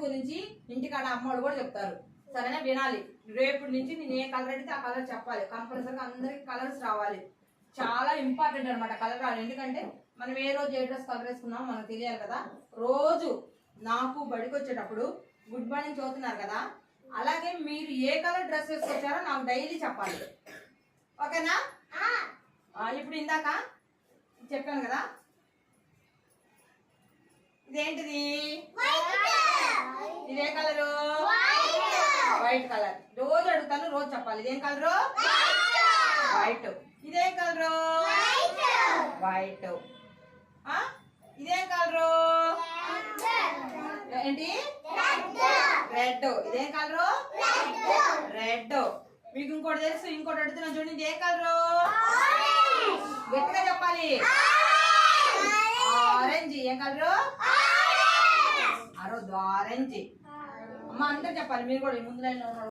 గురించి ఇంటికాడ అమ్మోడు కూడా చెప్తారు, సరేనా? వినాలి. రేపటి నుంచి నేను ఏ కలర్ అడిగితే ఆ కలర్ చెప్పాలి. కంపల్సరీగా అందరికి కలర్స్ రావాలి. చాలా ఇంపార్టెంట్ అనమాట కలర్ రావాలి. ఎందుకంటే మనం ఏ రోజు ఏ డ్రెస్ కలర్ వేసుకున్నామో మనకు తెలియాలి కదా. రోజు నాకు బడికి వచ్చేటప్పుడు గుడ్ మార్నింగ్ చదువుతున్నారు కదా, అలాగే మీరు ఏ కలర్ డ్రెస్ వేసుకొచ్చారో నాకు డైలీ చెప్పాలి, ఓకేనా? ఇప్పుడు ఇందాక చెప్పాను కదా, ఇదేంటిది? ఇదే కలరు? White colour. రోజు అడుగుతాను, రోజు చెప్పాలి. ఇదేం కలరు? వైట్. ఇదేం కలరు? వైట్. ఇదేం కలరు? ఏంటి? రెడ్. ఇదేం కలరు? రెడ్. మీకు ఇంకోటి తెలుసు, ఇంకోటి అడుగుతున్నా చూడండి. ఇదేం కలరు? గట్టిగా చెప్పాలి. ఆరెంజ్. ఏం కలరు? ఆరెంజ్. అమ్మ అందరు చెప్పాలి, మీరు కూడా ముందు లైన్ లో